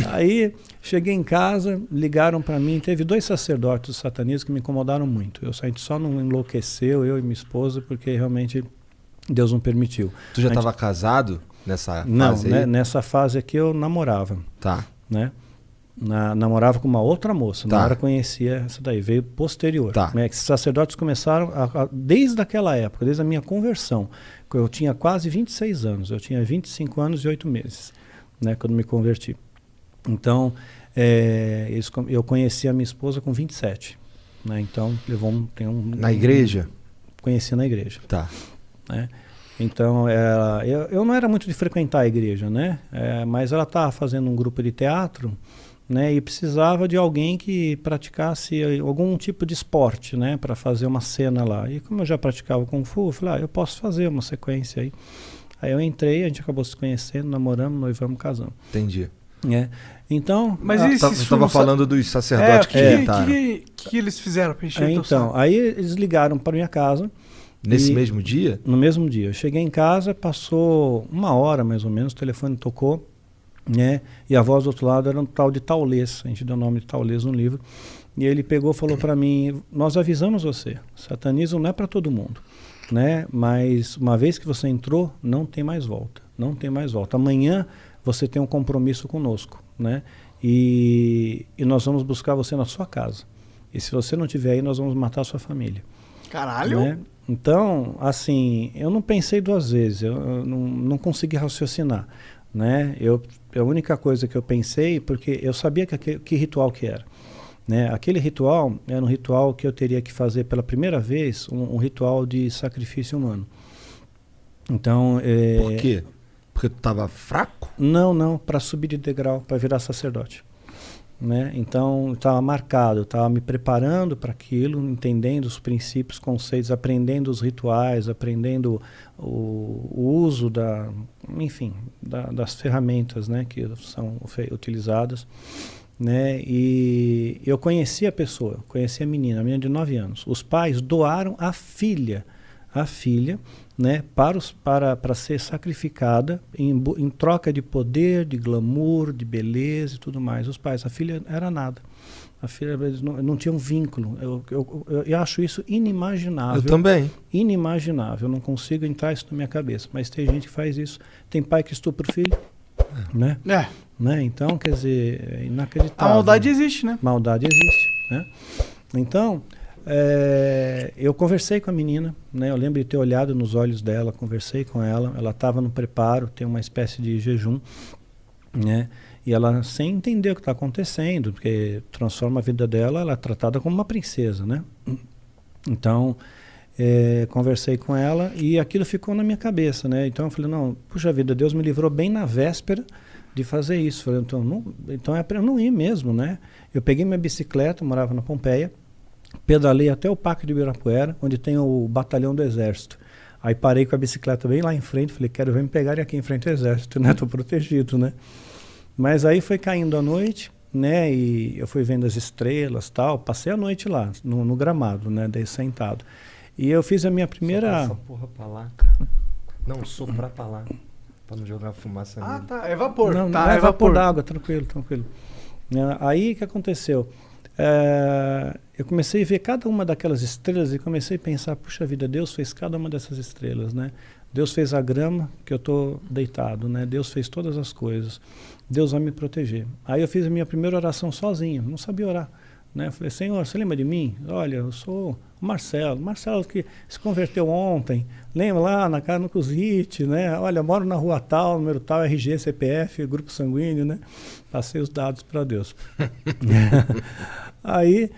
Aí cheguei em casa, ligaram para mim, teve 2 sacerdotes satanistas que me incomodaram muito. A gente só não enlouqueceu, eu e minha esposa, porque realmente Deus não permitiu. Tu já estava casado nessa não, fase aí? Né, nessa fase aqui eu namorava. Tá. Né? Namorava com uma outra moça, Tá. não era conhecia essa daí, veio posterior. Tá. Né? Esses sacerdotes começaram desde aquela época, desde a minha conversão. Eu tinha quase 26 anos, eu tinha 25 anos e 8 meses, né, quando me converti. Então, eu conheci a minha esposa com 27. Né? Então, levou Na igreja? Conheci na igreja. Tá. Né? Então, eu não era muito de frequentar a igreja, né? Mas ela estava fazendo um grupo de teatro, né? E precisava de alguém que praticasse algum tipo de esporte, né? Para fazer uma cena lá. E como eu já praticava Kung Fu, eu falei, eu posso fazer uma sequência aí. Aí eu entrei, a gente acabou se conhecendo, namoramos, noivamos, casamos. Entendi. Então... Mas você estava falando dos sacerdotes que tentaram. que eles fizeram para encher o Então, aí eles ligaram para minha casa. Nesse mesmo dia? No mesmo dia. Eu cheguei em casa, passou 1 hora mais ou menos, o telefone tocou, né? E a voz do outro lado era um tal de Taulês, a gente deu o nome de Taulês no livro. E ele pegou e falou para mim, nós avisamos você, satanismo não é para todo mundo, né? Mas uma vez que você entrou, não tem mais volta, não tem mais volta. Amanhã você tem um compromisso conosco, né? E nós vamos buscar você na sua casa. E se você não estiver aí, nós vamos matar a sua família. Caralho! Né? Então, assim, eu não pensei 2 vezes, eu não consegui raciocinar, né? A única coisa que eu pensei, porque eu sabia que ritual que era, né? Aquele ritual era um ritual que eu teria que fazer pela primeira vez, um ritual de sacrifício humano. Então, Por quê? Porque tu estava fraco? Não, para subir de degrau, para virar sacerdote. Né? Então, estava marcado, estava me preparando para aquilo, entendendo os princípios, conceitos, aprendendo os rituais, aprendendo o uso das ferramentas, né, que são utilizadas. Né? E eu conheci a pessoa, conheci a menina de 9 anos. Os pais doaram a filha, né, para ser sacrificada em troca de poder, de glamour, de beleza e tudo mais. Os pais, a filha era nada. A filha não tinha um vínculo. Eu acho isso inimaginável. Eu também. Inimaginável. Eu não consigo entrar isso na minha cabeça. Mas tem gente que faz isso. Tem pai que estupra o filho. Né? Né? Então, quer dizer, é inacreditável. A maldade existe, né? Maldade existe. Né? Então... eu conversei com a menina, né? Eu lembro de ter olhado nos olhos dela, conversei com ela. Ela estava no preparo, tem uma espécie de jejum, né? E ela, sem entender o que está acontecendo, porque transforma a vida dela, ela é tratada como uma princesa, né? Então, conversei com ela e aquilo ficou na minha cabeça, né? Então eu falei, não, puxa vida, Deus me livrou bem na véspera de fazer isso. Falei, então é para eu não ir mesmo, né? Eu peguei minha bicicleta, morava na Pompeia, pedalei até o Parque de Ibirapuera, onde tem o batalhão do Exército. Aí parei com a bicicleta bem lá em frente, falei, quero ver me pegarem aqui em frente ao Exército, né? Tô protegido, né? Mas aí foi caindo a noite, né? E eu fui vendo as estrelas, tal. Passei a noite lá, no gramado, né? Daí sentado. E eu fiz a minha primeira... Essa porra pra lá, cara. Não, soprar pra lá. Pra não jogar fumaça nele. Ah, tá. É vapor. Não, tá, é vapor d'água, tranquilo. Aí o que aconteceu? Eu comecei a ver cada uma daquelas estrelas e comecei a pensar, puxa vida, Deus fez cada uma dessas estrelas, né? Deus fez a grama que eu estou deitado, né? Deus fez todas as coisas. Deus vai me proteger. Aí eu fiz a minha primeira oração sozinho, não sabia orar, né? Eu falei, Senhor, você lembra de mim? Olha, eu sou o Marcelo que se converteu ontem, lembra lá na casa no Cusite, né? Olha, eu moro na rua tal, número tal, RG, CPF, grupo sanguíneo, né? Passei os dados para Deus. Aí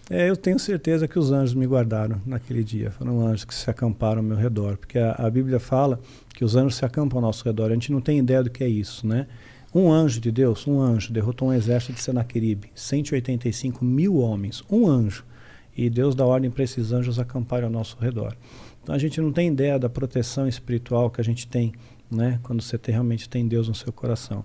eu tenho certeza que os anjos me guardaram naquele dia. Foram anjos que se acamparam ao meu redor, porque a Bíblia fala que os anjos se acampam ao nosso redor. A gente não tem ideia do que é isso, né? Um anjo de Deus, derrotou um exército de Senaqueribe, 185 mil homens, um anjo. E Deus dá ordem para esses anjos acamparem ao nosso redor. Então a gente não tem ideia da proteção espiritual que a gente tem, né? Quando você realmente tem Deus no seu coração.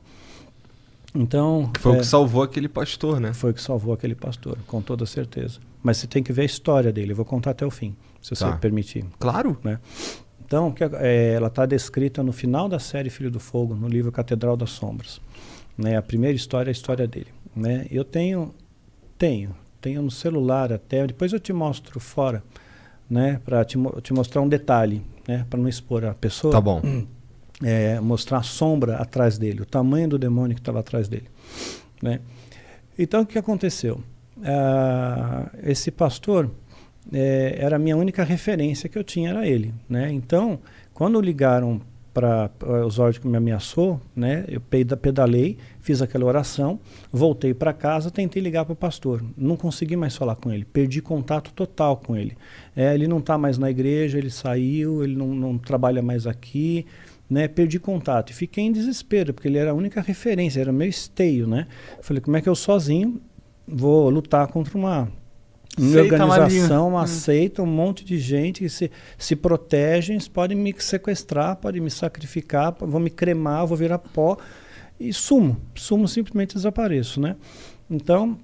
Então, foi o que salvou aquele pastor, né? Foi o que salvou aquele pastor, com toda certeza. Mas você tem que ver a história dele. Eu vou contar até o fim, se você permitir. Claro. Né? Então, ela está descrita no final da série Filho do Fogo, no livro Catedral das Sombras. né? A primeira história é a história dele, né? Eu tenho no celular até, depois eu te mostro fora, né? Para te mostrar um detalhe, né? Para não expor a pessoa. Tá bom. Mostrar a sombra atrás dele, o tamanho do demônio que estava atrás dele, né? Então, o que aconteceu? Esse pastor era a minha única referência que eu tinha, era ele, né? Então, quando ligaram para os olhos que me ameaçou, né? Eu pedalei, fiz aquela oração, voltei para casa, tentei ligar para o pastor, não consegui mais falar com ele, perdi contato total com ele. Ele não está mais na igreja, ele saiu, ele não trabalha mais aqui, né? Perdi contato e fiquei em desespero, porque ele era a única referência, era meu esteio, né? Falei, como é que eu sozinho vou lutar contra uma organização, uma seita, um monte de gente que se protegem, podem me sequestrar, podem me sacrificar, vão me cremar, vou virar pó e sumo, simplesmente desapareço, né? Então,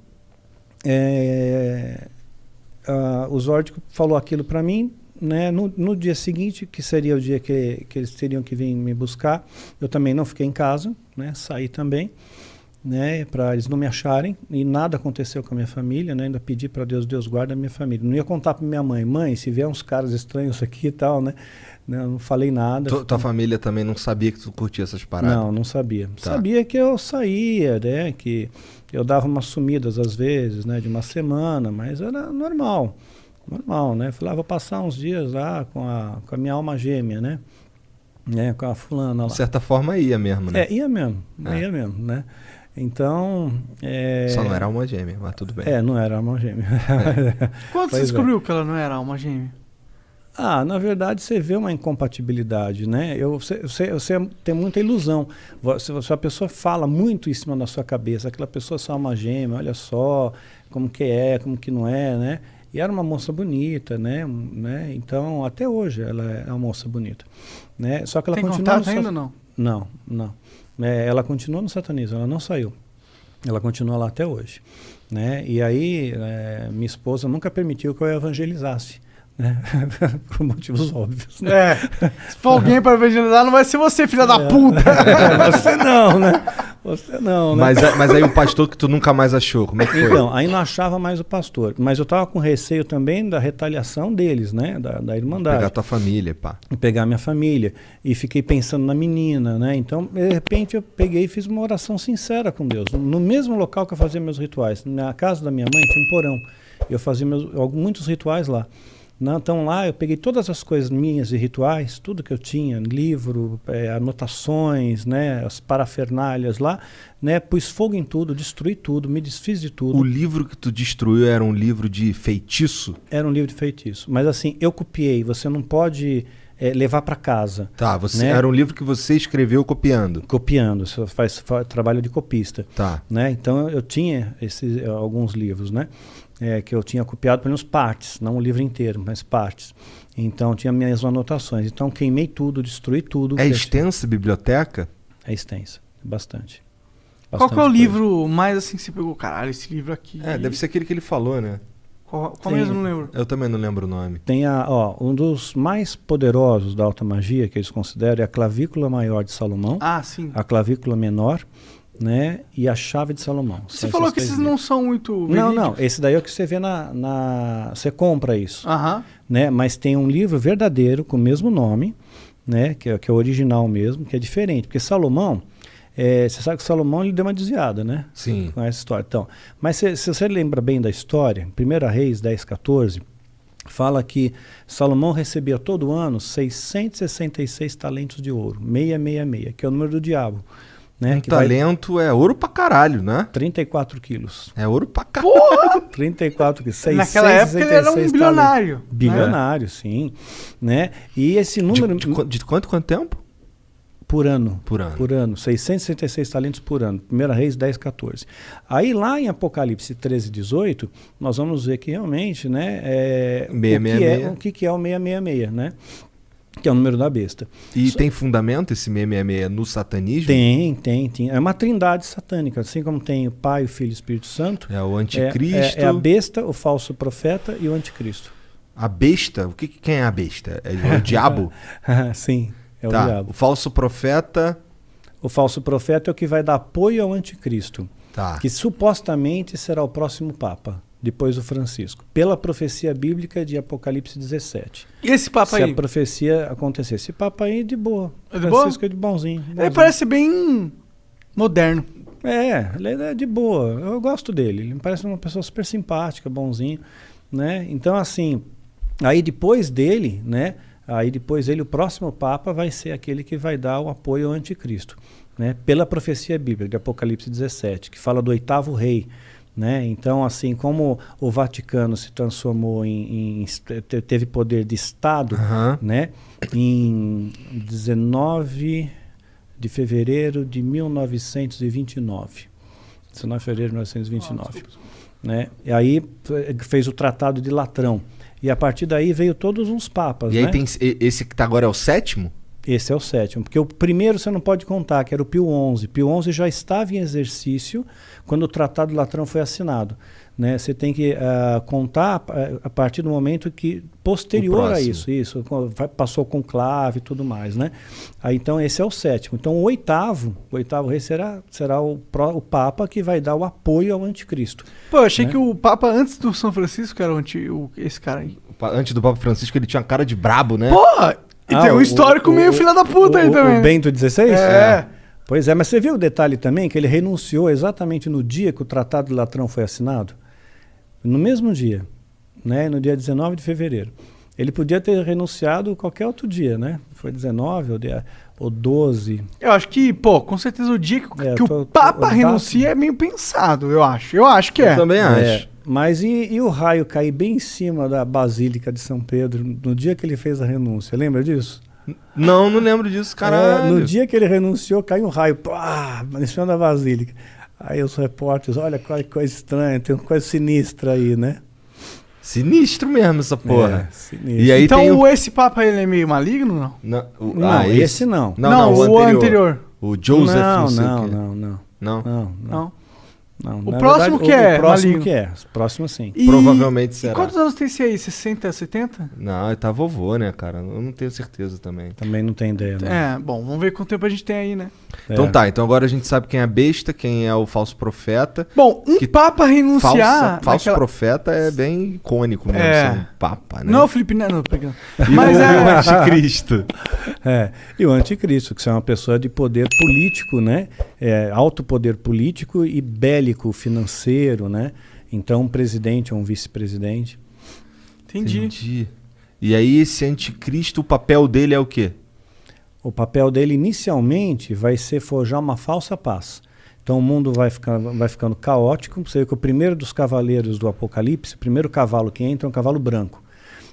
o Zórdico falou aquilo para mim, né? No dia seguinte, que seria o dia que eles teriam que vir me buscar, eu também não fiquei em casa, né? Saí também, né, para eles não me acharem, e nada aconteceu com a minha família, né? Ainda pedi para Deus guarda a minha família. Não ia contar para minha mãe, se vier uns caras estranhos aqui e tal, né? Não falei nada. Tua família também não sabia que tu curtia essas paradas? Não sabia. Tá. Sabia que eu saía, né? Que eu dava umas sumidas às vezes, né? De uma semana, mas era normal, né? Falei, vou passar uns dias lá com a minha alma gêmea, né? Com a fulana lá. De certa forma ia mesmo, né? Ia mesmo, né? Então... Só não era alma gêmea, mas tudo bem. Não era alma gêmea. Quando você descobriu que ela não era alma gêmea? Na verdade, você vê uma incompatibilidade, né? Você tem muita ilusão. Se a pessoa fala muito em cima da sua cabeça, aquela pessoa é só alma gêmea, olha só como que é, como que não é, né? E era uma moça bonita, né? Então, até hoje ela é uma moça bonita, né? Só que ela continua... Tem contato ainda ou não? Não. Ela continua no satanismo, ela não saiu. Ela continua lá até hoje, né? E aí, minha esposa nunca permitiu que eu evangelizasse, né? Por motivos óbvios, né? Se for alguém para evangelizar, não vai ser você, filha da puta! Você não, né? Mas aí o pastor que tu nunca mais achou, como é que foi? Então, aí não achava mais o pastor. Mas eu estava com receio também da retaliação deles, né? Da Irmandade. Pegar tua família, pá. Pegar minha família. E fiquei pensando na menina, né? Então, de repente, eu peguei e fiz uma oração sincera com Deus. No mesmo local que eu fazia meus rituais. Na casa da minha mãe tinha um porão. Eu fazia muitos rituais lá. Então lá eu peguei todas as coisas minhas de rituais, tudo que eu tinha, livro, anotações, né, as parafernálias lá, né, pus fogo em tudo, destruí tudo, me desfiz de tudo. O livro que tu destruiu era um livro de feitiço? Era um livro de feitiço, mas assim, eu copiei, você não pode levar para casa. Tá, era um livro que você escreveu copiando? Copiando, você faz trabalho de copista. Tá. Né? Então eu tinha alguns livros, né? Que eu tinha copiado pelo menos partes, não o livro inteiro, mas partes. Então tinha minhas anotações. Então queimei tudo, destruí tudo. É extensa a biblioteca? É extensa, bastante. Qual que é o livro mais assim que você pegou? Caralho, esse livro aqui... deve ser aquele que ele falou, né? Qual mesmo? Não lembro. Eu também não lembro o nome. Tem um dos mais poderosos da alta magia, que eles consideram, é a clavícula maior de Salomão. Sim. A clavícula menor, né? E a chave de Salomão. Você falou que esses não são muito verídicos. Não. Esse daí é o que você vê você compra isso. Né? Mas tem um livro verdadeiro com o mesmo nome, né? Que é o original mesmo, que é diferente. Porque Salomão... você sabe que Salomão ele deu uma desviada, né? Sim. Com essa história. Então, mas se você lembra bem da história, 1 Reis 10:14, fala que Salomão recebia todo ano 666 talentos de ouro, 666, que é o número do diabo. Né? Talento é ouro pra caralho, né? 34 quilos. É ouro pra caralho. Porra! 34 quilos. Naquela época ele era um bilionário. Bilionário, sim. Né? E esse número... De quanto tempo? Por ano. Por ano. Por ano. 666 talentos por ano. 1 Reis 10:14. Aí lá em Apocalipse 13:18, nós vamos ver que realmente, né, o que é o 666, né? Que é o número da besta. E tem fundamento esse 666 no satanismo? Tem. É uma trindade satânica. Assim como tem o Pai, o Filho e o Espírito Santo. É o anticristo. É a besta, o falso profeta e o anticristo. A besta? Quem é a besta? É o diabo? Sim. É o diabo. O falso profeta... O falso profeta é o que vai dar apoio ao anticristo, Tá. que supostamente será o próximo Papa, depois do Francisco, pela profecia bíblica de Apocalipse 17. E esse Papa Se aí? a profecia acontecer. Esse Papa aí, de boa. É de boa? Francisco é de bonzinho. Ele parece bem moderno. Ele é de boa. Eu gosto dele. Ele me parece uma pessoa super simpática, bonzinho, né? Então, assim, aí depois dele, né? O próximo Papa vai ser aquele que vai dar o apoio ao anticristo, né? Pela profecia bíblica de Apocalipse 17, que fala do 8º rei, né? Então, assim, como o Vaticano se transformou teve poder de Estado, né? Em 19 de fevereiro de 1929. 19 de fevereiro de 1929. Né? E aí fez o Tratado de Latrão. E a partir daí veio todos uns papas. E aí né? tem esse que tá agora é o 7º? Esse é o 7º, porque o primeiro você não pode contar, que era o Pio XI. Pio XI já estava em exercício quando o Tratado de Latrão foi assinado. Né? Você tem que contar a partir do momento que, posterior a isso, passou com conclave e tudo mais. Né? Aí, então esse é o 7º. Então o oitavo rei será o Papa que vai dar o apoio ao anticristo. Pô, eu achei né? que o Papa antes do São Francisco era esse cara aí. Antes do Papa Francisco ele tinha cara de brabo, né? Porra! E tem um histórico meio filha da puta aí também. O Bento XVI? É. Pois é, mas você viu o detalhe também que ele renunciou exatamente no dia que o Tratado de Latrão foi assinado? No mesmo dia, né? No dia 19 de fevereiro. Ele podia ter renunciado qualquer outro dia, né? Foi 19 ou 12. Eu acho que, pô, com certeza o dia que o Papa renuncia é meio pensado, eu acho. Eu acho que Eu também acho. Mas e o raio cair bem em cima da Basílica de São Pedro no dia que ele fez a renúncia? Lembra disso? Não lembro disso, caralho. No dia que ele renunciou, caiu um raio em cima da Basílica. Aí os repórteres, olha que coisa estranha, tem uma coisa sinistra aí, né? Sinistro mesmo essa porra. Sinistro. E aí então esse Papa ele é meio maligno, não? Não, esse não. Não, o anterior. O Joseph, Não. O próximo que é o próximo maligno. que é. O próximo sim. Provavelmente será. E quantos anos tem esse aí? 60, 70? Não, ele tá vovô, né, cara? Eu não tenho certeza também. Também não tem ideia, né? Bom, vamos ver quanto tempo a gente tem aí, né? Então tá, então agora a gente sabe quem é a besta, quem é o falso profeta. Bom, Papa renunciar... Falso profeta é bem icônico mesmo, ser um papa, né? Não é o Felipe Neto, não, pegando. Mas é o anticristo. E o anticristo, que é uma pessoa de poder político, né? Alto poder político e bélico financeiro, né? Então um presidente ou um vice-presidente. Entendi. E aí esse anticristo, o papel dele é o quê? O papel dele inicialmente vai ser forjar uma falsa paz. Então o mundo vai ficando caótico. Você vê que o primeiro dos cavaleiros do Apocalipse, o primeiro cavalo que entra é um cavalo branco.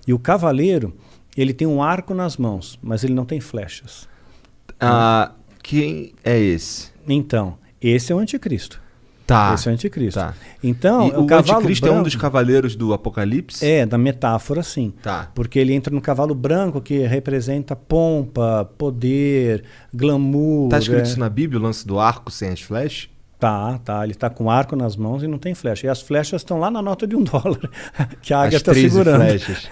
E o cavaleiro, ele tem um arco nas mãos, mas ele não tem flechas. Quem é esse? Então, esse é o anticristo. Tá. Esse é o anticristo. Tá. Então, o cavalo anticristo branco, é um dos cavaleiros do Apocalipse? da metáfora, sim. Tá. Porque ele entra no cavalo branco, que representa pompa, poder, glamour. Tá escrito isso na Bíblia, o lance do arco sem as flechas? Tá. Ele tá com arco nas mãos e não tem flecha. E as flechas estão lá na nota de $1, que a águia está segurando. Flechas.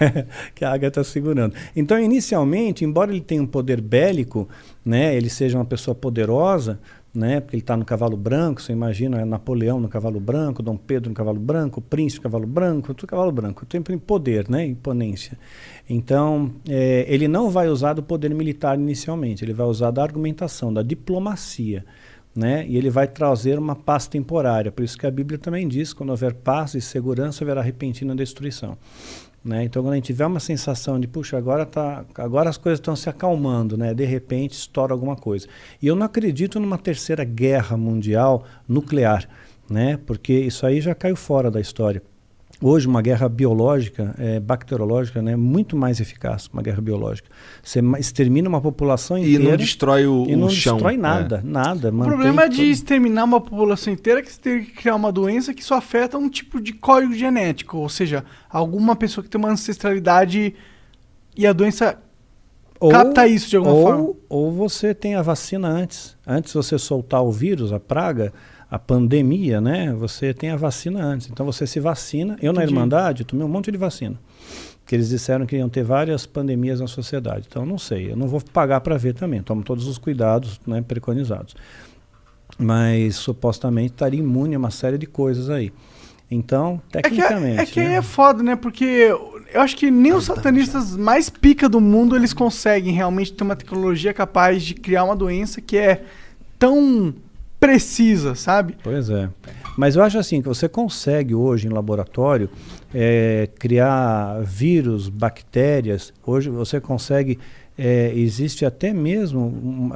Que a águia está segurando. Então, inicialmente, embora ele tenha um poder bélico, né, ele seja uma pessoa poderosa, né, porque ele está no cavalo branco, você imagina Napoleão no cavalo branco, Dom Pedro no cavalo branco, o príncipe no cavalo branco, tudo cavalo branco, tem poder, né, imponência. Então, ele não vai usar do poder militar inicialmente, ele vai usar da argumentação, da diplomacia, né, e ele vai trazer uma paz temporária, por isso que a Bíblia também diz, quando houver paz e segurança, haverá repentina destruição. Né? Então, quando a gente tiver uma sensação de, puxa, agora as coisas estão se acalmando, né? De repente estoura alguma coisa. E eu não acredito numa terceira guerra mundial nuclear, né? Porque isso aí já caiu fora da história. Hoje, uma guerra biológica, bacteriológica, né, é muito mais eficaz, uma guerra biológica. Você extermina uma população inteira e não destrói o chão. E não destrói nada, nada. O problema de exterminar uma população inteira é que você tem que criar uma doença que só afeta um tipo de código genético, ou seja, alguma pessoa que tem uma ancestralidade e a doença capta isso de alguma forma. Ou você tem a vacina antes. Antes de você soltar o vírus, a praga, a pandemia, né? Você tem a vacina antes. Então você se vacina. Eu na Entendi. Irmandade tomei um monte de vacina. Que eles disseram que iam ter várias pandemias na sociedade. Então eu não sei. Eu não vou pagar para ver também. Tomo todos os cuidados, né, preconizados. Mas supostamente estaria imune a uma série de coisas aí. Então, tecnicamente. É que aí né? é foda, né? Porque eu acho que nem os satanistas mais pica do mundo eles conseguem realmente ter uma tecnologia capaz de criar uma doença que é tão precisa, sabe? Pois é. Mas eu acho assim que você consegue hoje em laboratório criar vírus, bactérias. Hoje você consegue. Existe até mesmo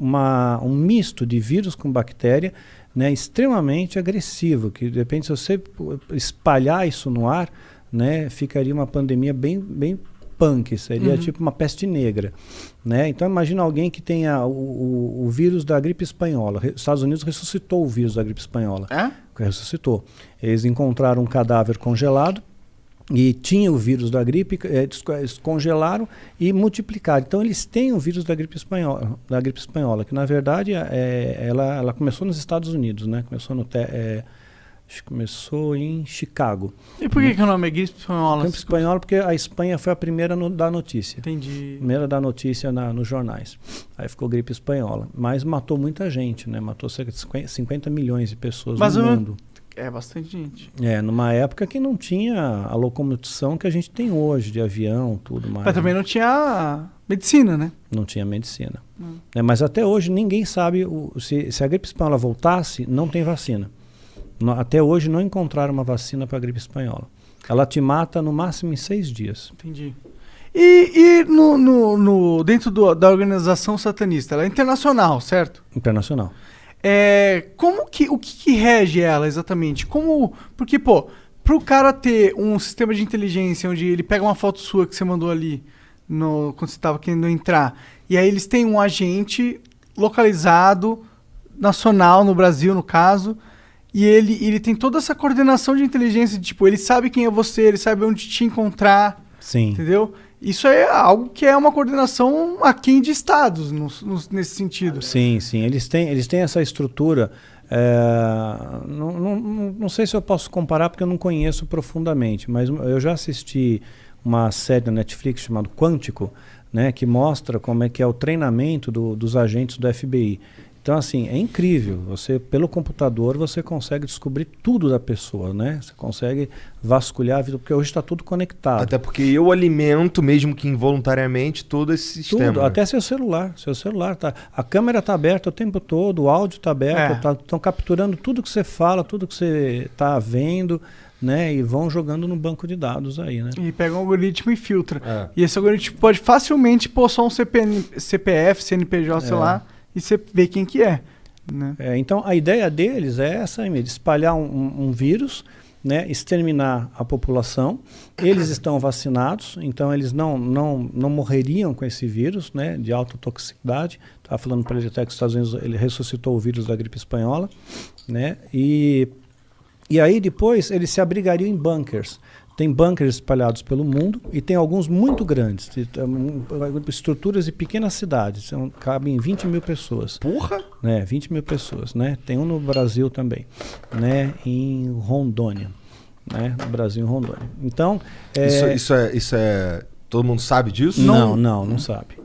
um misto de vírus com bactéria, né, extremamente agressivo, que de repente se você espalhar isso no ar, né, ficaria uma pandemia bem punk, seria tipo uma peste negra, né? Então imagina alguém que tenha o vírus da gripe espanhola. Os Estados Unidos ressuscitou o vírus da gripe espanhola. Ressuscitou. Eles encontraram um cadáver congelado e tinha o vírus da gripe, eles congelaram e multiplicaram. Então eles têm o vírus da gripe espanhola, que na verdade ela começou nos Estados Unidos, né? Começou em Chicago. E por que o nome é gripe espanhola? Gripe espanhola porque a Espanha foi a primeira da notícia. Entendi. Primeira da notícia nos jornais. Aí ficou gripe espanhola. Mas matou muita gente, né? Matou cerca de 50 milhões de pessoas no mundo. É bastante gente. Numa época que não tinha a locomoção que a gente tem hoje, de avião, tudo mais. Mas também não tinha medicina, né? Não tinha medicina. Mas até hoje ninguém sabe, se a gripe espanhola voltasse, não tem vacina. Até hoje não encontraram uma vacina para a gripe espanhola. Ela te mata no máximo em 6 dias. Entendi. E dentro da organização satanista, ela é internacional, certo? Internacional. O que rege ela exatamente? Porque, pro cara ter um sistema de inteligência onde ele pega uma foto sua que você mandou ali quando você estava querendo entrar, e aí eles têm um agente localizado, nacional, no Brasil, no caso, e ele tem toda essa coordenação de inteligência, tipo, ele sabe quem é você, ele sabe onde te encontrar. Sim. Entendeu? Isso é algo que é uma coordenação aquém de estados, nesse sentido. Sim. Eles têm essa estrutura. Não sei se eu posso comparar porque eu não conheço profundamente, mas eu já assisti uma série da Netflix chamada Quântico, né, que mostra como é que é o treinamento dos agentes do FBI. Então, assim, é incrível. Você, pelo computador, você consegue descobrir tudo da pessoa, né? Você consegue vasculhar a vida, porque hoje está tudo conectado. Até porque eu alimento, mesmo que involuntariamente, todo esse sistema. Tudo, até seu celular. Seu celular tá. A câmera está aberta o tempo todo, o áudio está aberto, estão capturando tudo que você fala, tudo que você está vendo, né? E vão jogando no banco de dados aí, né? E pega um algoritmo e filtra. E esse algoritmo pode facilmente pôr só um CPF, CNPJ, sei lá, e você vê quem que é, né? Então a ideia deles é essa, de espalhar um vírus, né, exterminar a população. Eles estão vacinados, então eles não morreriam com esse vírus, né, de alta toxicidade. Estava falando para ele até que os Estados Unidos ele ressuscitou o vírus da gripe espanhola, né? E aí depois eles se abrigariam em bunkers. Tem bunkers espalhados pelo mundo e tem alguns muito grandes, estruturas de pequenas cidades, cabem 20 mil pessoas. Porra! 20 mil pessoas, né? Tem um no Brasil também, né? Em Rondônia, né? No Brasil, em Rondônia. Então... Isso é... Todo mundo sabe disso? Não sabe.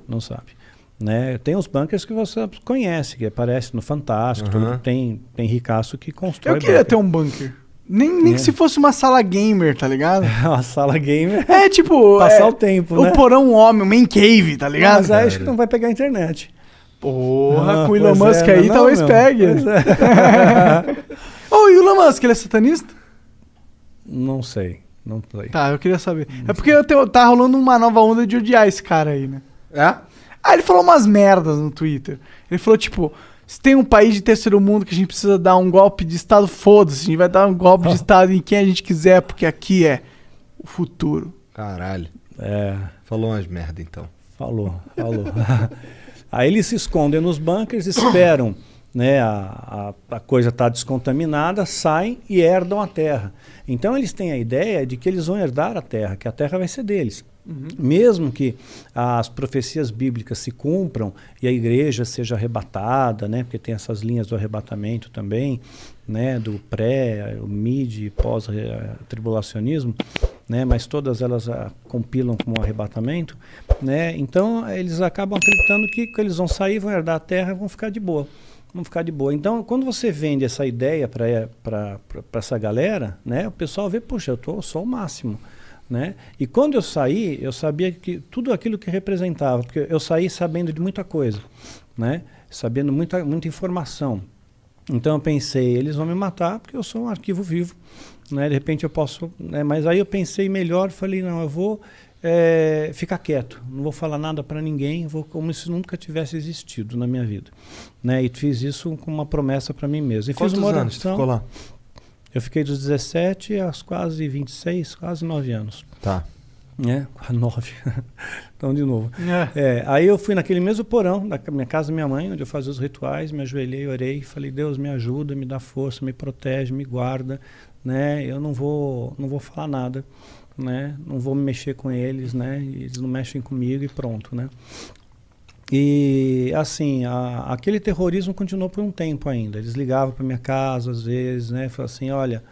Né? Tem os bunkers que você conhece, que aparece no Fantástico, tudo. Tem ricaço que constrói. Eu queria ter um bunker. Nem que se fosse uma sala gamer, tá ligado? Uma sala gamer. Tipo... Passar o tempo, né? O porão homem, o main cave, tá ligado? Mas aí acho que não vai pegar a internet. Porra, com o Elon Musk aí talvez pegue. E o Elon Musk, ele é satanista? Não sei. Não sei. Tá, eu queria saber. É porque tá rolando uma nova onda de odiar esse cara aí, né? Ele falou umas merdas no Twitter. Ele falou, tipo... Se tem um país de terceiro mundo que a gente precisa dar um golpe de Estado, foda-se. A gente vai dar um golpe de Estado em quem a gente quiser, porque aqui é o futuro. Caralho. Falou umas merda, então. Falou. Aí eles se escondem nos bunkers, esperam, né, a coisa tá descontaminada, saem e herdam a terra. Então eles têm a ideia de que eles vão herdar a terra, que a terra vai ser deles. Mesmo que as profecias bíblicas se cumpram e a igreja seja arrebatada, né? Porque tem essas linhas do arrebatamento também, né? Do pré, o mid e pós-tribulacionismo, né? Mas todas elas compilam como arrebatamento, né? Então eles acabam acreditando que eles vão sair, vão herdar a terra e vão ficar de boa. Vão ficar de boa. Então, quando você vende essa ideia para essa galera, né? O pessoal vê, puxa, eu sou o máximo. Né? E quando eu saí, eu sabia que tudo aquilo que representava, porque eu saí sabendo de muita coisa, né? Sabendo muita informação. Então eu pensei, eles vão me matar porque eu sou um arquivo vivo, né? De repente eu posso, né? Mas aí eu pensei melhor, falei, não, eu vou ficar quieto, não vou falar nada para ninguém, vou como se nunca tivesse existido na minha vida, né? E fiz isso com uma promessa para mim mesmo. E Quantos fiz uma oração, anos você ficou lá? Eu fiquei dos 17 aos quase 26, quase 9 anos. Tá. Né? 9. Então, de novo. Aí eu fui naquele mesmo porão da minha casa da minha mãe, onde eu fazia os rituais, me ajoelhei, orei, falei, Deus, me ajuda, me dá força, me protege, me guarda, né? Eu não vou falar nada, né? Não vou me mexer com eles, né? Eles não mexem comigo e pronto, né? E assim, aquele terrorismo continuou por um tempo ainda. Eles ligavam para minha casa às vezes, né? Falavam assim, olha,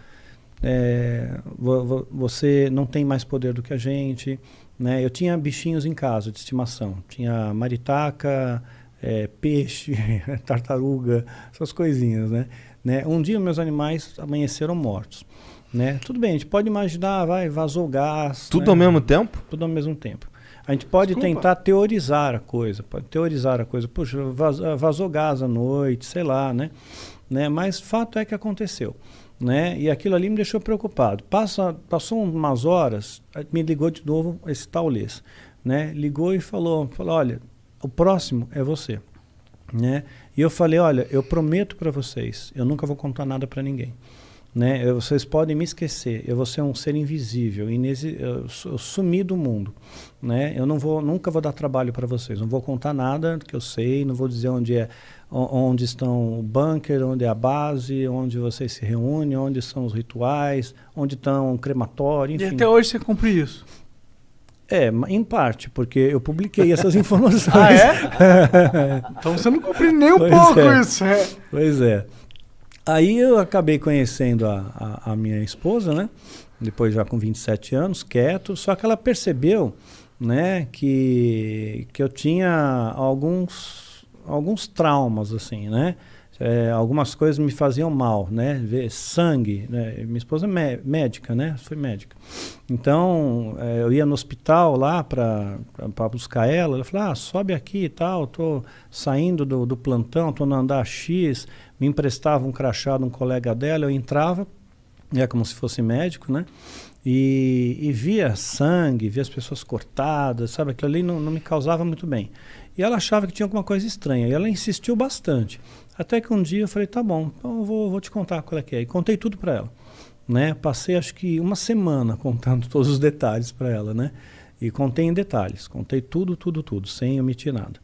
você não tem mais poder do que a gente, né? Eu tinha bichinhos em casa de estimação. Tinha maritaca, peixe, tartaruga, essas coisinhas, né? Um dia meus animais amanheceram mortos, né? Tudo bem, a gente pode imaginar, vazou gás. Tudo né? ao mesmo tempo? Tudo ao mesmo tempo. A gente pode tentar teorizar a coisa, Puxa, vazou gás à noite, sei lá, né? Mas fato é que aconteceu, né? E aquilo ali me deixou preocupado. Passou umas horas, me ligou de novo esse taulês, né? Ligou e falou, olha, o próximo é você, né? E eu falei, olha, eu prometo para vocês, eu nunca vou contar nada para ninguém. Né? Vocês podem me esquecer, eu vou ser um ser invisível, eu sumi do mundo, né? Eu nunca vou dar trabalho para vocês, não vou contar nada que eu sei, não vou dizer onde estão o bunker, onde é a base, onde vocês se reúnem, onde são os rituais, onde estão o crematório, enfim. E até hoje você cumpre isso? Em parte, porque eu publiquei essas informações. Então você não cumpriu nem um pouco isso. Pois é. Aí eu acabei conhecendo a minha esposa, né? Depois já com 27 anos, quieto. Só que ela percebeu, né, que eu tinha alguns traumas, assim, né? Algumas coisas me faziam mal, né? Ver sangue, né? Minha esposa é médica, né? Foi médica. Então, eu ia no hospital lá para buscar ela. Ela falou, sobe aqui e tal, tô saindo do plantão, tô no andar X. Me emprestava um crachá de um colega dela, eu entrava, como se fosse médico, né? E via sangue, via as pessoas cortadas, sabe? Aquilo ali não me causava muito bem. E ela achava que tinha alguma coisa estranha, e ela insistiu bastante. Até que um dia eu falei, tá bom, então eu vou te contar qual é que é. E contei tudo para ela, né? Passei acho que uma semana contando todos os detalhes para ela, né? E contei em detalhes, contei tudo, sem omitir nada,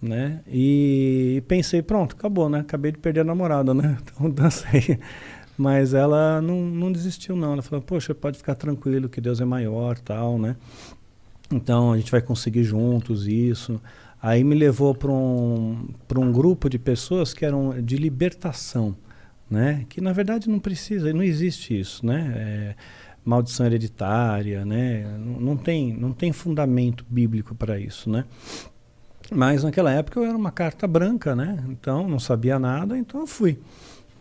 né? E pensei, pronto, acabou, né? Acabei de perder a namorada, né? Então dancei. Mas ela não desistiu, não. Ela falou, poxa, pode ficar tranquilo que Deus é maior, tal, né? Então a gente vai conseguir juntos isso. Aí me levou para um grupo de pessoas que eram de libertação, né? Que na verdade não existe isso, né? Maldição hereditária, né? Não tem fundamento bíblico para isso, né? Mas naquela época eu era uma carta branca, né? Então não sabia nada, então eu fui,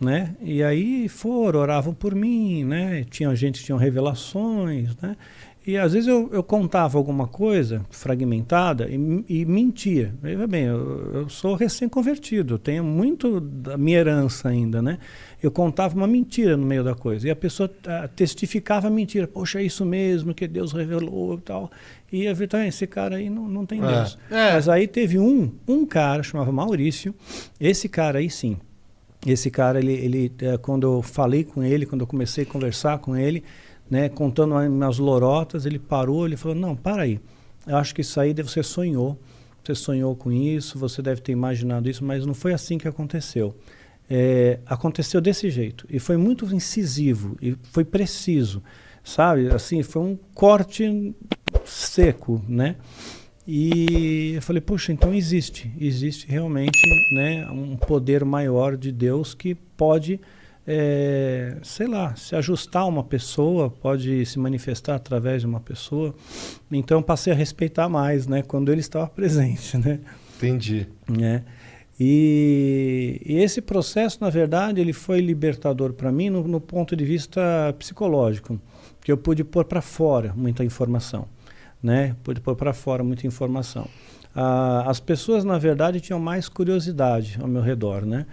né? E aí oravam por mim, né? Tinha gente que tinha revelações, né? E às vezes eu contava alguma coisa fragmentada e mentia. Veja bem, eu sou recém-convertido, eu tenho muito da minha herança ainda, né? Eu contava uma mentira no meio da coisa. E a pessoa testificava a mentira. Poxa, é isso mesmo que Deus revelou e tal. E eu falei, esse cara aí não tem Deus. Mas aí teve um cara, chamava Maurício. Esse cara aí sim. Esse cara, ele quando eu falei com ele, quando eu comecei a conversar com ele, né, contando umas lorotas, ele parou, ele falou, não, para aí, eu acho que isso aí você sonhou com isso, você deve ter imaginado isso, mas não foi assim que aconteceu. Aconteceu desse jeito, e foi muito incisivo, e foi preciso, sabe? Assim, foi um corte seco, né? E eu falei, puxa, então existe realmente, né, um poder maior de Deus que pode, sei lá, se ajustar a uma pessoa, pode se manifestar através de uma pessoa. Então eu passei a respeitar mais, né, quando ele estava presente, né? Entendi. E esse processo, na verdade, ele foi libertador para mim no ponto de vista psicológico, porque eu pude pôr para fora muita informação. Né? Pude pôr para fora muita informação. As pessoas, na verdade, tinham mais curiosidade ao meu redor, né?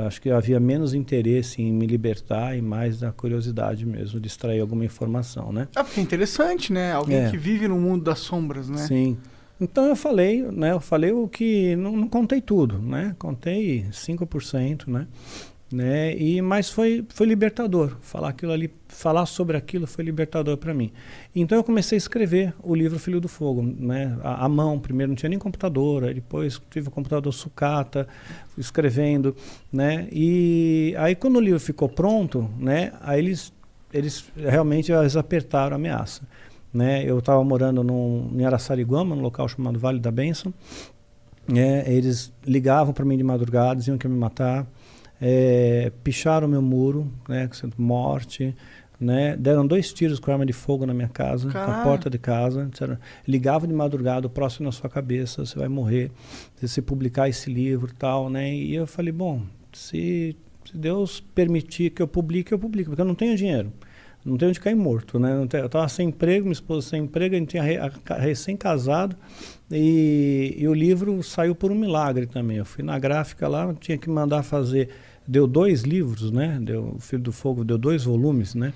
Acho que havia menos interesse em me libertar e mais da curiosidade mesmo, de extrair alguma informação, né? Porque é interessante, né? Alguém que vive no mundo das sombras, né? Sim. Então eu falei, né? Eu falei o que... Não contei tudo, né? Contei 5%, né? Mas foi libertador. Falar sobre aquilo foi libertador para mim. Então eu comecei a escrever o livro Filho do Fogo, né? À mão. Primeiro não tinha nem computador, aí depois tive o computador sucata, fui escrevendo, né? E aí quando o livro ficou pronto, né? Aí eles realmente apertaram a ameaça, né? Eu estava morando em Araçariguama, num local chamado Vale da Bênção. Eles ligavam para mim de madrugada, diziam que iam me matar. Picharam o meu muro, né, morte, né, deram 2 tiros com arma de fogo na minha casa, na porta de casa, disseram, ligavam de madrugada, o próximo na sua cabeça, você vai morrer, se você publicar esse livro, tal, né, e eu falei, bom, se Deus permitir que eu publique, porque eu não tenho dinheiro, não tenho onde cair morto, né, eu estava sem emprego, minha esposa sem emprego, a gente tinha recém-casado, e o livro saiu por um milagre também. Eu fui na gráfica lá, tinha que mandar fazer, deu 2 livros, né? O Filho do Fogo deu 2 volumes, né?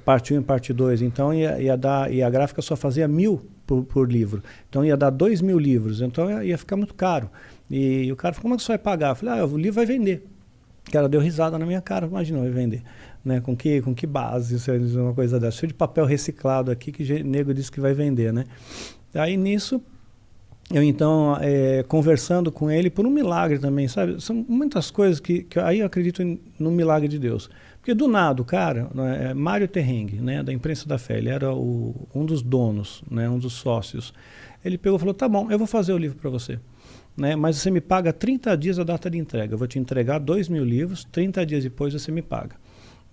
Parte 1 e parte 2. Então e a gráfica só fazia 1.000 por livro. Então ia dar 2.000 livros. Então ia ficar muito caro. E o cara falou, como é que você vai pagar? Eu falei, o livro vai vender. O cara deu risada na minha cara, imaginou, vai vender. Né? Com que base você vai dizer uma coisa dessa? Cheio de papel reciclado aqui que nego disse que vai vender, né? Aí nisso, eu então, conversando com ele, por um milagre também, sabe? São muitas coisas que aí eu acredito no milagre de Deus. Porque do nada, o cara, Mário Terrengue, né, da Imprensa da Fé, ele era um dos donos, né, um dos sócios. Ele pegou e falou, tá bom, eu vou fazer o livro para você. Né, mas você me paga 30 dias a data de entrega. Eu vou te entregar 2.000 livros, 30 dias depois você me paga.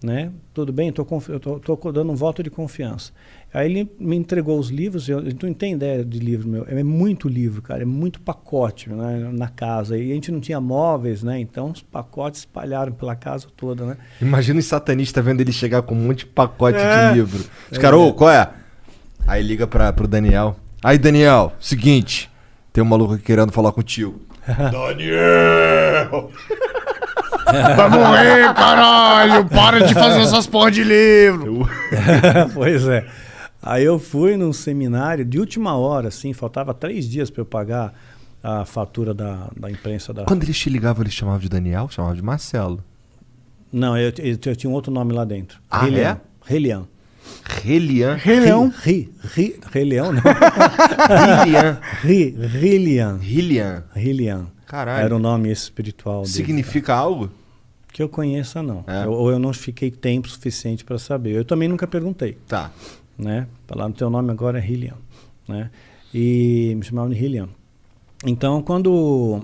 Né? Tudo bem, eu tô dando um voto de confiança. Aí ele me entregou os livros, eu não tenho ideia de livro meu, é muito livro, cara, é muito pacote, né, na casa, e a gente não tinha móveis, né, então os pacotes espalharam pela casa toda, né. Imagina os satanistas vendo ele chegar com um monte de pacote de livro. Os caras, qual é? Aí liga pro Daniel. Aí, Daniel, seguinte, tem um maluco aqui querendo falar contigo. Daniel! Vai morrer, caralho! Para de fazer essas porra de livro! Pois é. Aí eu fui num seminário de última hora, assim, faltava 3 dias para eu pagar a fatura da imprensa. Quando eles te ligavam, eles chamavam de Daniel? Chamavam de Marcelo? Não, eu tinha um outro nome lá dentro. Relian. Relian. Relian? Relian? Relian, não. Relian. Relian. Caralho. Era o nome espiritual dele. Significa algo? Que eu conheça, não. Ou eu não fiquei tempo suficiente para saber. Eu também nunca perguntei. Tá. Né? Falar no teu nome agora é Relian. Né? E me chamavam de Relian. Então, quando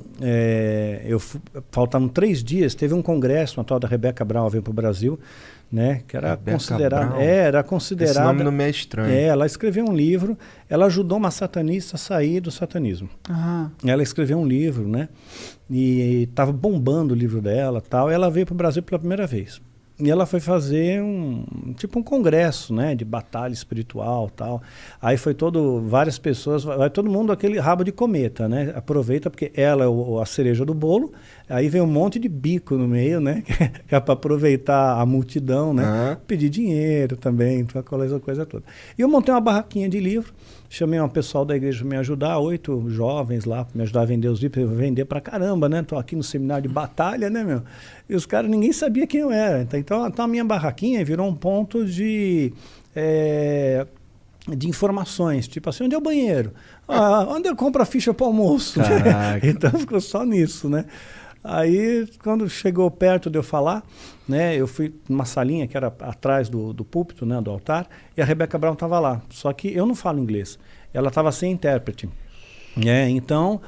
faltavam 3 dias, teve um congresso, uma tal da Rebeca Brown veio para o Brasil, né, que era considerada... era considerada... Esse nome não me é estranho. Ela escreveu um livro, ela ajudou uma satanista a sair do satanismo. Ela escreveu um livro, né, e estava bombando o livro dela, tal, e ela veio para o Brasil pela primeira vez. E ela foi fazer um congresso, né, de batalha espiritual, tal. Aí foi várias pessoas, vai todo mundo aquele rabo de cometa, né? Aproveita porque ela é a cereja do bolo. Aí vem um monte de bico no meio, né? Que é para aproveitar a multidão, né? Pedir dinheiro também, aquela coisa toda. E eu montei uma barraquinha de livro. Chamei um pessoal da igreja para me ajudar, 8 jovens lá para me ajudar a vender os livros, para vender pra caramba, né? Tô aqui no seminário de batalha, né, meu? E os caras, ninguém sabia quem eu era. Então a minha barraquinha virou um ponto de informações, tipo assim, onde é o banheiro? Onde eu compro a ficha para o almoço? Então ficou só nisso, né? Aí, quando chegou perto de eu falar, né, eu fui numa salinha que era atrás do púlpito, né, do altar, e a Rebeca Brown estava lá. Só que eu não falo inglês. Ela estava sem intérprete. Então,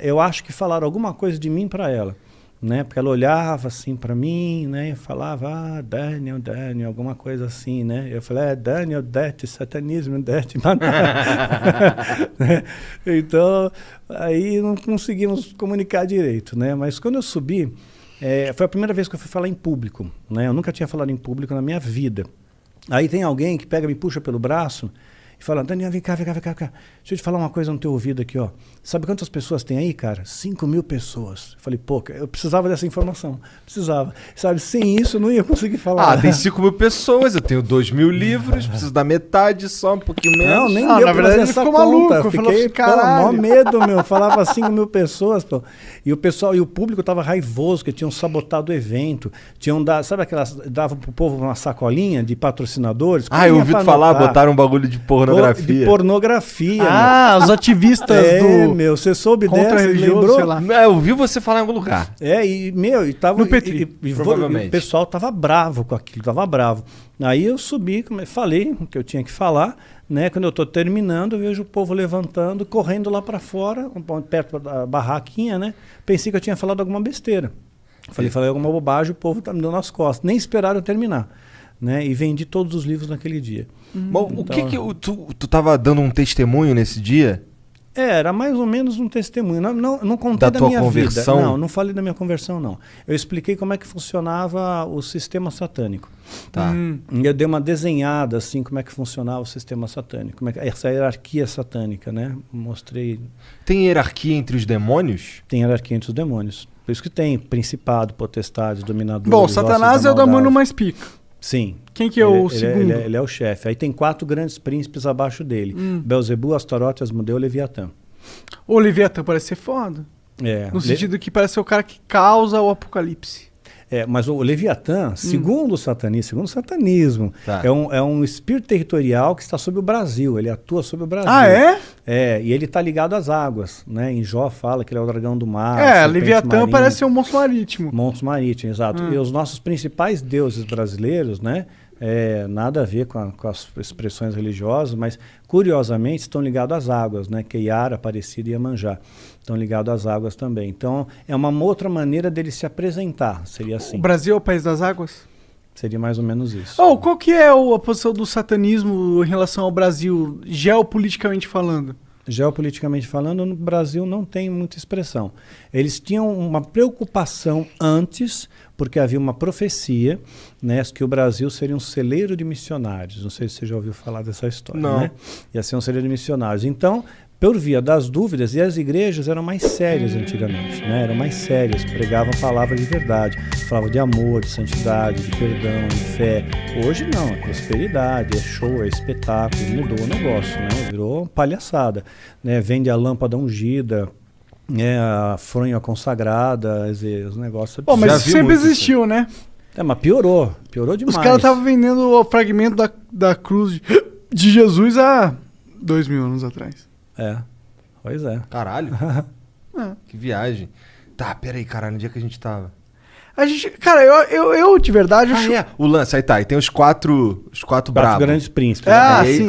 eu acho que falaram alguma coisa de mim para ela. Né, porque ela olhava assim para mim, né, e falava, Daniel, alguma coisa assim, né? Eu falei, Daniel, satanismo, Então, aí não conseguimos comunicar direito, né? Mas quando eu subi, foi a primeira vez que eu fui falar em público, né? Eu nunca tinha falado em público na minha vida. Aí tem alguém que pega, me puxa pelo braço e fala, Daniel, vem cá. Deixa eu te falar uma coisa no teu ouvido aqui, ó. Sabe quantas pessoas tem aí, cara? 5.000 pessoas. Eu falei, pô, eu precisava dessa informação. Precisava. Sabe, sem isso eu não ia conseguir falar. Tem 5.000 pessoas, eu tenho 2.000 livros, preciso da metade só, um pouquinho menos. Não, nem deu na verdade ele ficou maluco. Fiquei, mó medo, meu. Falava 5.000 pessoas, pô. E o pessoal, e o público tava raivoso, que tinham sabotado o evento. Tinham dado, sabe aquelas, davam pro povo uma sacolinha de patrocinadores? Eu ouvi falar, botaram um bagulho de pornografia. De pornografia. Os ativistas meu, você soube dessa, lembrou? Sei lá. Eu ouvi você falar em algum lugar. E tava... No Petri, provavelmente. E o pessoal tava bravo com aquilo, tava bravo. Aí eu subi, falei o que eu tinha que falar, né? Quando eu tô terminando, eu vejo o povo levantando, correndo lá para fora, perto da barraquinha, né? Pensei que eu tinha falado alguma besteira. Falei alguma bobagem, o povo tá me dando as costas. Nem esperaram eu terminar. Né? E vendi todos os livros naquele dia. Bom, o que tu tava dando um testemunho nesse dia? Era mais ou menos um testemunho. Não contei da minha conversão? vida. Não falei da minha conversão, não. Eu expliquei como é que funcionava o sistema satânico. Tá. Eu dei uma desenhada, assim, como é que funcionava o sistema satânico. Essa hierarquia satânica, né? Mostrei... Tem hierarquia entre os demônios? Tem hierarquia entre os demônios. Por isso que tem principado, potestades, dominadores... Bom, Satanás é o demônio mais pica. Sim. Quem que é o segundo? Ele é o chefe. Aí tem 4 grandes príncipes abaixo dele. Belzebu, Astarote, Asmodeu, Leviatã. O Leviatã parece ser foda. No sentido que parece ser o cara que causa o apocalipse. Mas o Leviatã, segundo o satanismo, tá. é um espírito territorial que está sobre o Brasil. Ele atua sobre o Brasil. E ele está ligado às águas. Né? Em Jó fala que ele é o dragão do mar. Leviatã marinha, parece ser um monstro marítimo. Monstro marítimo, exato. E os nossos principais deuses brasileiros, né? Nada a ver com as expressões religiosas, mas curiosamente estão ligados às águas, né? Que Iara, Aparecida e Iemanjá estão ligados às águas também. Então é uma outra maneira dele se apresentar, seria assim. O Brasil é o país das águas? Seria mais ou menos isso. Qual que é a posição do satanismo em relação ao Brasil, geopoliticamente falando? Geopoliticamente falando, no Brasil não tem muita expressão. Eles tinham uma preocupação antes, porque havia uma profecia, né, que o Brasil seria um celeiro de missionários. Não sei se você já ouviu falar dessa história. Não. Né? Ia ser um celeiro de missionários. Então, por via das dúvidas, e as igrejas eram mais sérias antigamente, né? Eram mais sérias, pregavam palavras de verdade, falavam de amor, de santidade, de perdão, de fé. Hoje não, é prosperidade, é show, é espetáculo, mudou o negócio, né? Virou palhaçada, né? Vende a lâmpada ungida, a fronha consagrada, os negócios... mas isso sempre existiu, né? Mas piorou demais. Os caras estavam vendendo o fragmento da cruz de Jesus há 2.000 anos atrás. Pois é. Caralho. Que viagem. Tá, peraí, caralho, onde é que a gente tava? Cara, eu de verdade... O lance, aí tá, aí tem os quatro bravos. Grandes príncipes. Sim.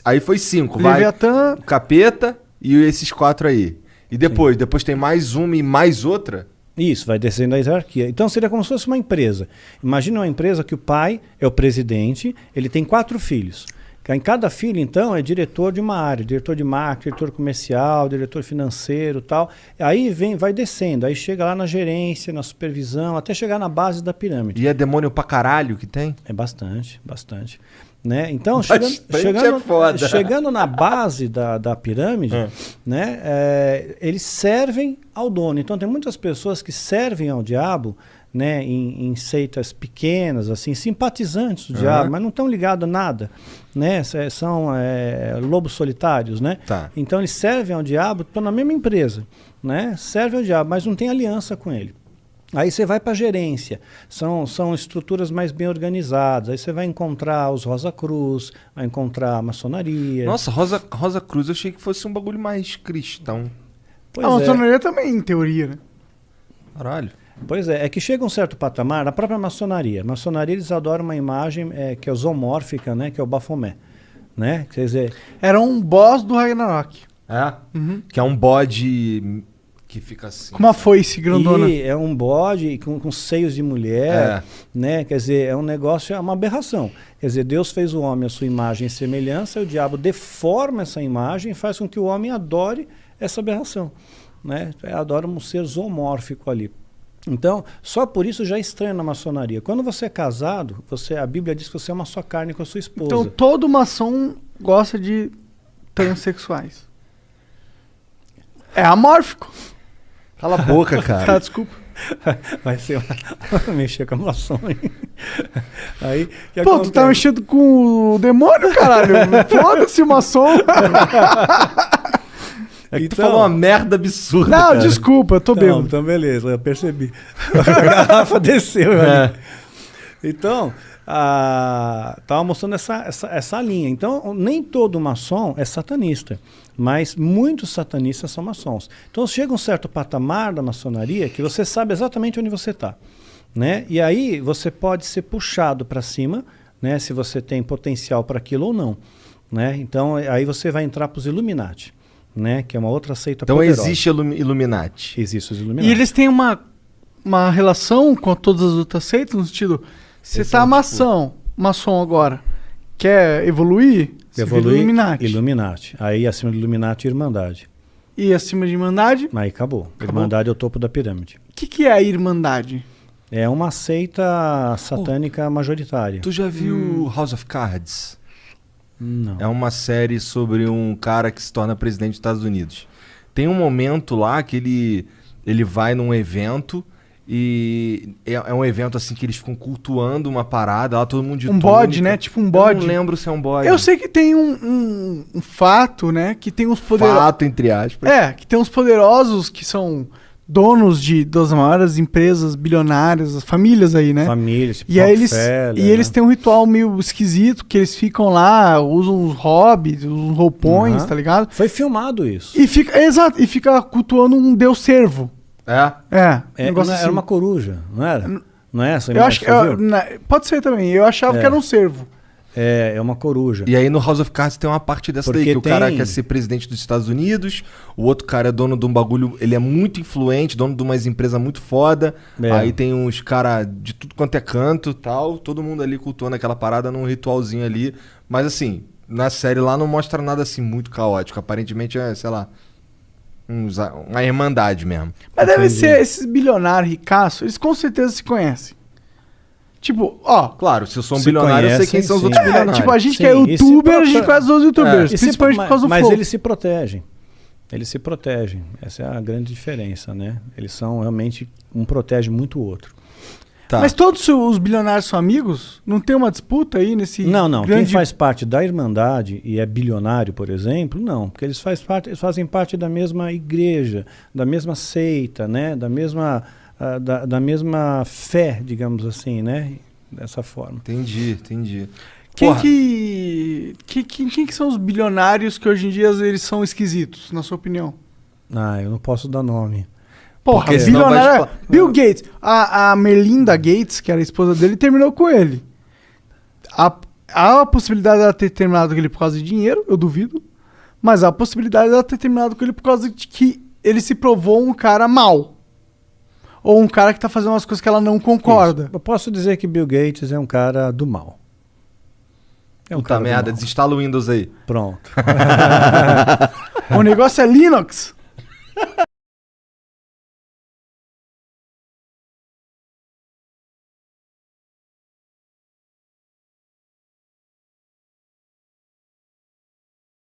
Aí foi 5, vai. Leviatã... O Capeta e esses 4 aí. E depois? Sim. Depois tem mais uma e mais outra? Isso, vai descendo a hierarquia. Então seria como se fosse uma empresa. Imagina uma empresa que o pai é o presidente, ele tem 4 filhos. Em cada filho, então, é diretor de uma área, diretor de marketing, diretor comercial, diretor financeiro e tal. Aí vai descendo, aí chega lá na gerência, na supervisão, até chegar na base da pirâmide. E é demônio pra caralho que tem? É bastante. Né? Então, chegando na base da pirâmide, né, eles servem ao dono. Então, tem muitas pessoas que servem ao diabo, né, em seitas pequenas, assim, simpatizantes do diabo, mas não estão ligados a nada, né? São lobos solitários, né? Tá. Então eles servem ao diabo, estão na mesma empresa, né? Servem ao diabo, mas não tem aliança com ele. Aí você vai para a gerência, são estruturas mais bem organizadas, aí você vai encontrar os Rosa Cruz, vai encontrar a maçonaria. Nossa, Rosa Cruz eu achei que fosse um bagulho mais cristão. Pois a maçonaria também, em teoria, né? Caralho. Pois é que chega um certo patamar, a própria maçonaria. A maçonaria, eles adoram uma imagem que é zoomórfica, né? Que é o Baphomet, né? Quer dizer... Era um boss do Ragnarok. É? Uhum. Que é um bode que fica assim. Com uma foice grandona. E é um bode com seios de mulher, né? Quer dizer, é um negócio, é uma aberração. Quer dizer, Deus fez o homem à sua imagem e semelhança, e o diabo deforma essa imagem e faz com que o homem adore essa aberração, né? Adora um ser zoomórfico ali. Então, só por isso já é estranho na maçonaria. Quando você é casado, a Bíblia diz que você é uma só carne com a sua esposa. Então todo maçom gosta de transexuais. É amórfico. Cala a boca, Tá, cara. desculpa. Vai ser mexer com a maçom. Aí, que Pô, tu tá acontece? mexendo com o demônio, caralho. Foda-se o maçom. É que tu falou uma merda absurda, Não, cara. desculpa, eu tô Não, bêbado. então beleza, eu percebi. A garrafa desceu. Ali. Então, estava mostrando essa linha. Então, nem todo maçom é satanista, mas muitos satanistas são maçons. Então, chega um certo patamar da maçonaria que você sabe exatamente onde você está, né? E aí você pode ser puxado para cima, né? Se você tem potencial para aquilo ou não, né? Então, aí você vai entrar para os Illuminati, né? Que é uma outra seita Então poderosa. existe Illuminati. Existe os Illuminati. E eles têm uma relação com todas as outras seitas, no sentido, você Esse tá é um maçom agora, quer evoluir? Você vira Evoluir, Illuminati. Illuminati. Aí acima do Illuminati, Irmandade. E acima de Irmandade, Aí acabou. Irmandade é o topo da pirâmide. o que é a Irmandade? É uma seita satânica majoritária. Tu já viu House of Cards? Não. É uma série sobre um cara que se torna presidente dos Estados Unidos. Tem um momento lá que ele vai num evento e é um evento assim que eles ficam cultuando uma parada, lá todo mundo de Um bode, túnica. né? Tipo um bode. Eu não lembro se é um bode. Eu sei que tem um fato, né? Que tem uns poderosos. Fato, entre aspas. Que tem uns poderosos que são donos das maiores empresas bilionárias, as famílias aí, né? Família, tipo E aí eles, Rockefeller, eles né? têm um ritual meio esquisito, que eles ficam lá, usam os hobbies, usam os roupões, Uhum. tá ligado? Foi filmado isso. E fica cultuando um deus servo. É? Negócio Era assim. uma coruja, não era? Não é essa Eu acho que imagem que você viu? pode ser também. Eu achava que era um servo. É uma coruja. E aí no House of Cards tem uma parte dessa Porque daí, que o cara tem- quer ser presidente dos Estados Unidos, o outro cara é dono de um bagulho, ele é muito influente, dono de umas empresas muito foda, É. aí tem uns caras de tudo quanto é canto tal, todo mundo ali cultuando aquela parada num ritualzinho ali, mas assim, na série lá não mostra nada assim muito caótico, aparentemente é, sei lá, uma irmandade mesmo. Mas deve Entendi. ser esses bilionários ricaços, eles com certeza se conhecem. Tipo, ó. Claro, se eu sou um Se bilionário, eu sei quem conhecem, são os sim. outros bilionários. Tipo, a gente Sim, que é e se youtuber, a gente prote- conhece os youtubers, E se- principalmente por causa do mas flow. eles se protegem. Eles se protegem. Essa é a grande diferença, né? Eles são realmente... Um protege muito o outro. Tá. Mas todos os bilionários são amigos? Não tem uma disputa aí nesse Não. grande... Quem faz parte da Irmandade e é bilionário, por exemplo, não. Porque eles fazem parte da mesma igreja, da mesma seita, né? Da mesma fé, digamos assim, né? Dessa forma. Entendi. Quem Porra. quem que são os bilionários que hoje em dia eles são esquisitos, na sua opinião? Eu não posso dar nome. Porra, Porque senão bilionário... vai Bill Gates. A Melinda Gates, que era a esposa dele, terminou com ele. Há a possibilidade dela ter terminado com ele por causa de dinheiro, eu duvido. Mas há a possibilidade dela ter terminado com ele por causa de que ele se provou um cara mau. Ou um cara que tá fazendo umas coisas que ela não concorda. Isso. Eu posso dizer que Bill Gates é um cara do mal. É um Puta cara do merda, mal. desinstala o Windows aí. Pronto. O negócio é Linux.